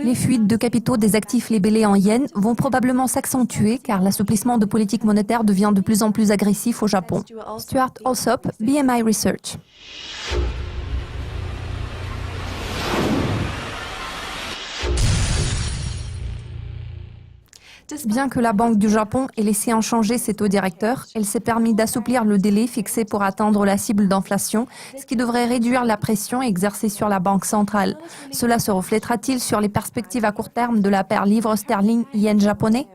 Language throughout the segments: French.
Les fuites de capitaux des actifs libellés en yens vont probablement s'accentuer car l'assouplissement de politique monétaire devient de plus en plus agressif au Japon. Stuart Alsop, BMI Research. Bien que la Banque du Japon ait laissé inchangés ses taux directeurs, elle s'est permis d'assouplir le délai fixé pour atteindre la cible d'inflation, ce qui devrait réduire la pression exercée sur la Banque centrale. Cela se reflètera-t-il sur les perspectives à court terme de la paire livre sterling-yen japonais ?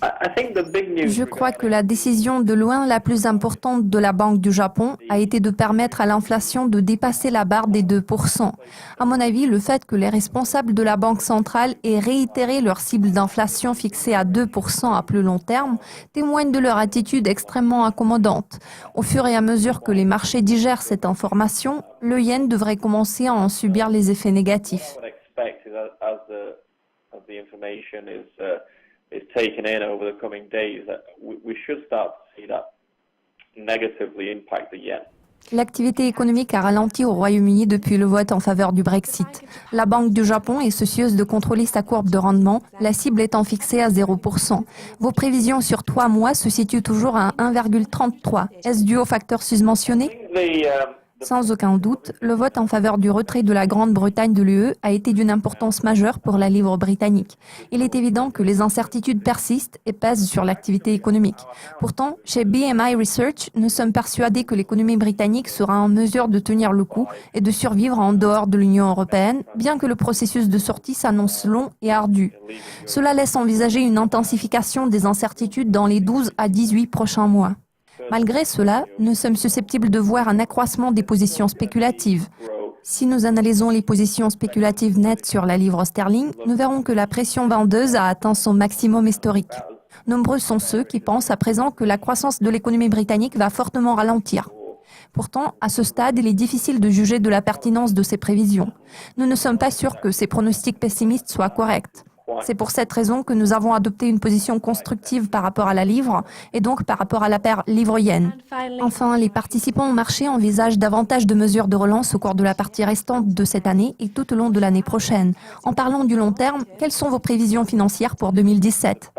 Je crois que la décision de loin la plus importante de la Banque du Japon a été de permettre à l'inflation de dépasser la barre des 2%. À mon avis, le fait que les responsables de la Banque centrale aient réitéré leur cible d'inflation fixée à 2% à plus long terme témoigne de leur attitude extrêmement accommodante. Au fur et à mesure que les marchés digèrent cette information, le yen devrait commencer à en subir les effets négatifs. Is taken in over the coming days, that we should start to see that negatively impact the yen. L'activité économique a ralenti au Royaume-Uni depuis le vote en faveur du Brexit. La Banque du Japon est soucieuse de contrôler sa courbe de rendement, la cible étant fixée à 0%. Vos prévisions sur 3 mois se situent toujours à 1,33. Est-ce dû aux facteurs susmentionnés ? Sans aucun doute, le vote en faveur du retrait de la Grande-Bretagne de l'UE a été d'une importance majeure pour la livre britannique. Il est évident que les incertitudes persistent et pèsent sur l'activité économique. Pourtant, chez BMI Research, nous sommes persuadés que l'économie britannique sera en mesure de tenir le coup et de survivre en dehors de l'Union européenne, bien que le processus de sortie s'annonce long et ardu. Cela laisse envisager une intensification des incertitudes dans les 12 à 18 prochains mois. Malgré cela, nous sommes susceptibles de voir un accroissement des positions spéculatives. Si nous analysons les positions spéculatives nettes sur la livre sterling, nous verrons que la pression vendeuse a atteint son maximum historique. Nombreux sont ceux qui pensent à présent que la croissance de l'économie britannique va fortement ralentir. Pourtant, à ce stade, il est difficile de juger de la pertinence de ces prévisions. Nous ne sommes pas sûrs que ces pronostics pessimistes soient corrects. C'est pour cette raison que nous avons adopté une position constructive par rapport à la livre et donc par rapport à la paire livre-yen. Enfin, les participants au marché envisagent davantage de mesures de relance au cours de la partie restante de cette année et tout au long de l'année prochaine. En parlant du long terme, quelles sont vos prévisions financières pour 2017 ?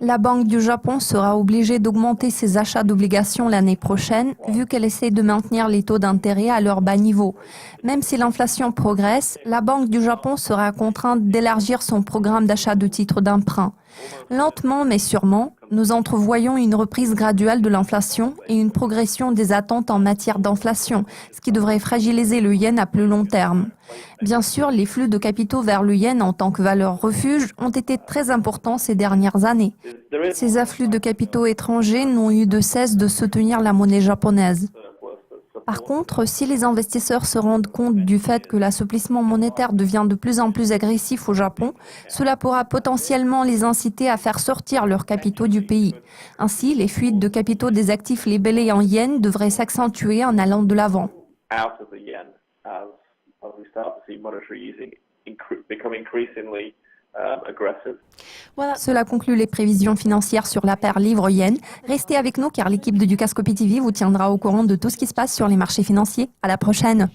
La Banque du Japon sera obligée d'augmenter ses achats d'obligations l'année prochaine, vu qu'elle essaie de maintenir les taux d'intérêt à leur bas niveau. Même si l'inflation progresse, la Banque du Japon sera contrainte d'élargir son programme d'achat de titres d'emprunt. Lentement mais sûrement, nous entrevoyons une reprise graduelle de l'inflation et une progression des attentes en matière d'inflation, ce qui devrait fragiliser le yen à plus long terme. Bien sûr, les flux de capitaux vers le yen en tant que valeur refuge ont été très importants ces dernières années. Ces afflux de capitaux étrangers n'ont eu de cesse de soutenir la monnaie japonaise. Par contre, si les investisseurs se rendent compte du fait que l'assouplissement monétaire devient de plus en plus agressif au Japon, cela pourra potentiellement les inciter à faire sortir leurs capitaux du pays. Ainsi, les fuites de capitaux des actifs libellés en yens devraient s'accentuer en allant de l'avant. Cela conclut les prévisions financières sur la paire livre-yen. Restez avec nous car l'équipe de Dukascopy TV vous tiendra au courant de tout ce qui se passe sur les marchés financiers. À la prochaine.